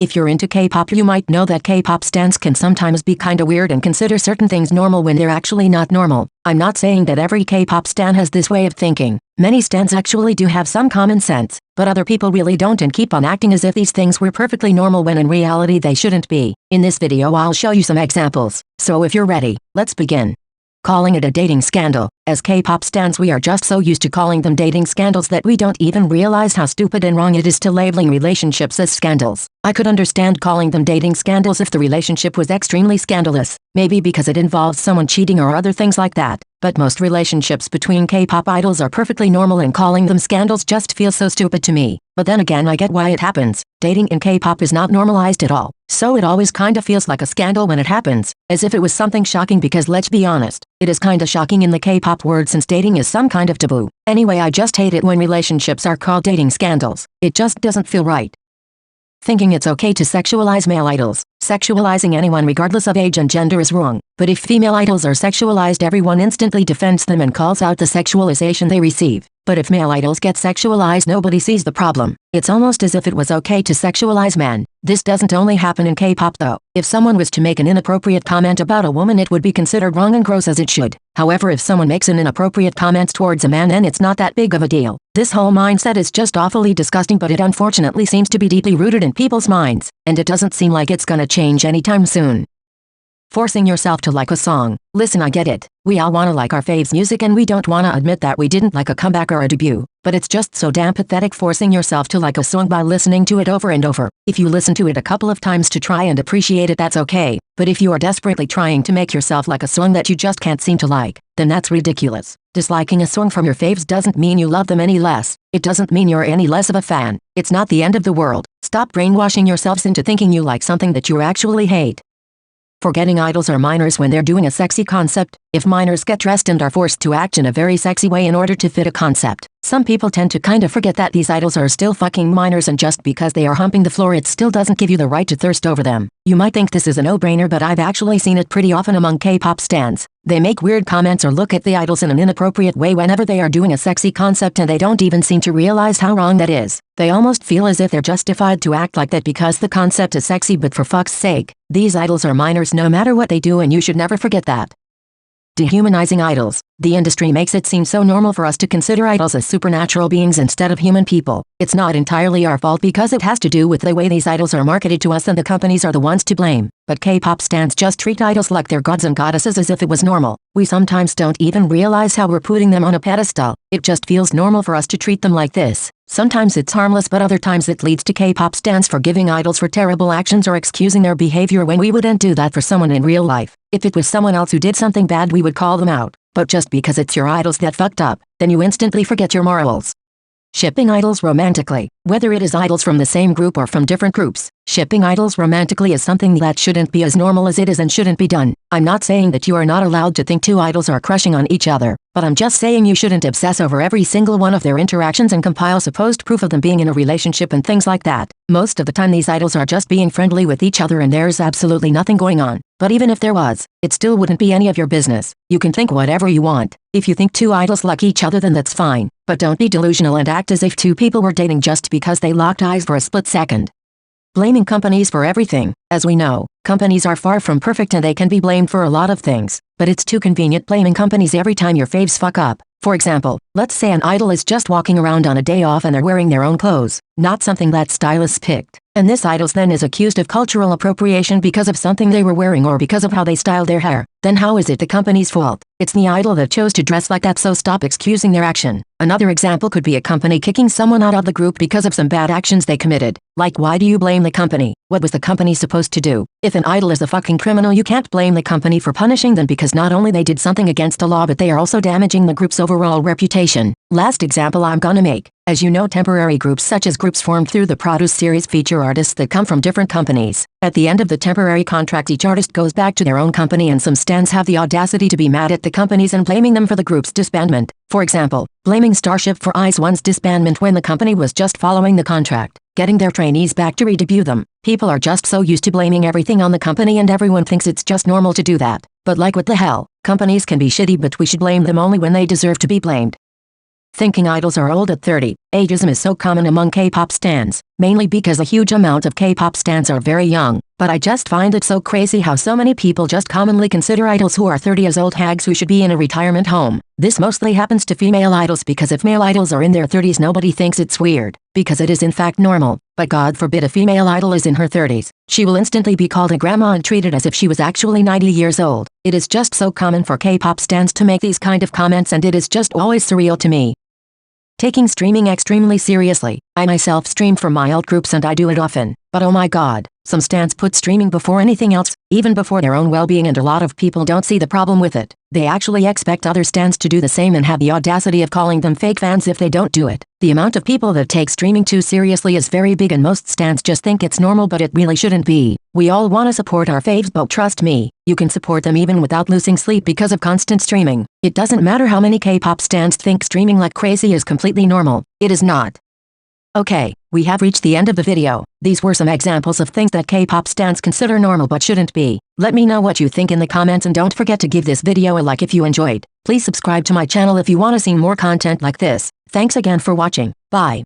If you're into K-pop, you might know that K-pop stans can sometimes be kinda weird and consider certain things normal when they're actually not normal. I'm not saying that every K-pop stan has this way of thinking. Many stans actually do have some common sense, but other people really don't and keep on acting as if these things were perfectly normal when in reality they shouldn't be. In this video I'll show you some examples, so if you're ready, let's begin. Calling it a dating scandal. As K-pop stans, we are just so used to calling them dating scandals that we don't even realize how stupid and wrong it is to labeling relationships as scandals. I could understand calling them dating scandals if the relationship was extremely scandalous, maybe because it involves someone cheating or other things like that. But most relationships between K-pop idols are perfectly normal, and calling them scandals just feels so stupid to me. But then again, I get why it happens. Dating in K-pop is not normalized at all, so it always kinda feels like a scandal when it happens, as if it was something shocking, because let's be honest, it is kinda shocking in the K-pop world since dating is some kind of taboo. Anyway, I just hate it when relationships are called dating scandals. It just doesn't feel right. Thinking it's okay to sexualize male idols. Sexualizing anyone regardless of age and gender is wrong, but if female idols are sexualized, everyone instantly defends them and calls out the sexualization they receive. But if male idols get sexualized, nobody sees the problem. It's almost as if it was okay to sexualize men. This doesn't only happen in K-pop though. If someone was to make an inappropriate comment about a woman, it would be considered wrong and gross, as it should. However, if someone makes an inappropriate comment towards a man, then it's not that big of a deal. This whole mindset is just awfully disgusting, but it unfortunately seems to be deeply rooted in people's minds, and it doesn't seem like it's gonna change anytime soon. Forcing yourself to like a song. Listen, I get it. We all wanna like our faves music, and we don't wanna admit that we didn't like a comeback or a debut. But it's just so damn pathetic forcing yourself to like a song by listening to it over and over. If you listen to it a couple of times to try and appreciate it, that's okay. But if you are desperately trying to make yourself like a song that you just can't seem to like, then that's ridiculous. Disliking a song from your faves doesn't mean you love them any less. It doesn't mean you're any less of a fan. It's not the end of the world. Stop brainwashing yourselves into thinking you like something that you actually hate. Forgetting idols are minors when they're doing a sexy concept. If minors get dressed and are forced to act in a very sexy way in order to fit a concept, some people tend to kinda forget that these idols are still fucking minors, and just because they are humping the floor, it still doesn't give you the right to thirst over them. You might think this is a no-brainer, but I've actually seen it pretty often among K-pop stans. They make weird comments or look at the idols in an inappropriate way whenever they are doing a sexy concept, and they don't even seem to realize how wrong that is. They almost feel as if they're justified to act like that because the concept is sexy, but for fuck's sake, these idols are minors no matter what they do, and you should never forget that. Dehumanizing idols. The industry makes it seem so normal for us to consider idols as supernatural beings instead of human people. It's not entirely our fault, because it has to do with the way these idols are marketed to us, and the companies are the ones to blame. But K-pop stans just treat idols like they're gods and goddesses, as if it was normal. We sometimes don't even realize how we're putting them on a pedestal. It just feels normal for us to treat them like this. Sometimes it's harmless, but other times it leads to K-pop stans forgiving idols for terrible actions or excusing their behavior when we wouldn't do that for someone in real life. If it was someone else who did something bad, we would call them out. But just because it's your idols that fucked up, then you instantly forget your morals. Shipping idols romantically. Whether it is idols from the same group or from different groups, shipping idols romantically is something that shouldn't be as normal as it is and shouldn't be done. I'm not saying that you are not allowed to think two idols are crushing on each other, but I'm just saying you shouldn't obsess over every single one of their interactions and compile supposed proof of them being in a relationship and things like that. Most of the time these idols are just being friendly with each other and there's absolutely nothing going on. But even if there was, it still wouldn't be any of your business. You can think whatever you want. If you think two idols like each other, then that's fine. But don't be delusional and act as if two people were dating just because they locked eyes for a split second. Blaming companies for everything. As we know, companies are far from perfect and they can be blamed for a lot of things. But it's too convenient blaming companies every time your faves fuck up. For example, let's say an idol is just walking around on a day off and they're wearing their own clothes, not something that stylists picked. And this idol then is accused of cultural appropriation because of something they were wearing or because of how they styled their hair. Then how is it the company's fault? It's the idol that chose to dress like that, so stop excusing their action. Another example could be a company kicking someone out of the group because of some bad actions they committed. Like, why do you blame the company? What was the company supposed to do? If an idol is a fucking criminal, you can't blame the company for punishing them, because not only they did something against the law, but they are also damaging the group's overall reputation. Last example I'm gonna make. As you know, temporary groups such as groups formed through the Produce series feature artists that come from different companies. At the end of the temporary contract, each artist goes back to their own company, and some stans have the audacity to be mad at the companies and blaming them for the group's disbandment. For example, blaming Starship for IZ*ONE's disbandment when the company was just following the contract, getting their trainees back to redebut them. People are just so used to blaming everything on the company, and everyone thinks it's just normal to do that. But like, what the hell? Companies can be shitty, but we should blame them only when they deserve to be blamed. thinking idols are old at 30. Ageism is so common among K-pop stans, mainly because a huge amount of K-pop stans are very young, but I just find it so crazy how so many people just commonly consider idols who are 30 as old hags who should be in a retirement home. This mostly happens to female idols because if male idols are in their 30s nobody thinks it's weird, because it is in fact normal, but God forbid a female idol is in her 30s. She will instantly be called a grandma and treated as if she was actually 90 years old. It is just so common for K-pop stans to make these kind of comments and it is just always surreal to me. Taking streaming extremely seriously. I myself stream for my alt groups and I do it often, but oh my god, some stans put streaming before anything else, even before their own well-being, and a lot of people don't see the problem with it. They actually expect other stans to do the same and have the audacity of calling them fake fans if they don't do it. The amount of people that take streaming too seriously is very big and most stans just think it's normal, but it really shouldn't be. We all want to support our faves, but trust me, you can support them even without losing sleep because of constant streaming. It doesn't matter how many K-pop stans think streaming like crazy is completely normal. It is not. Okay, we have reached the end of the video. These were some examples of things that K-pop stans consider normal but shouldn't be. Let me know what you think in the comments and don't forget to give this video a like if you enjoyed. Please subscribe to my channel if you want to see more content like this. Thanks again for watching. Bye.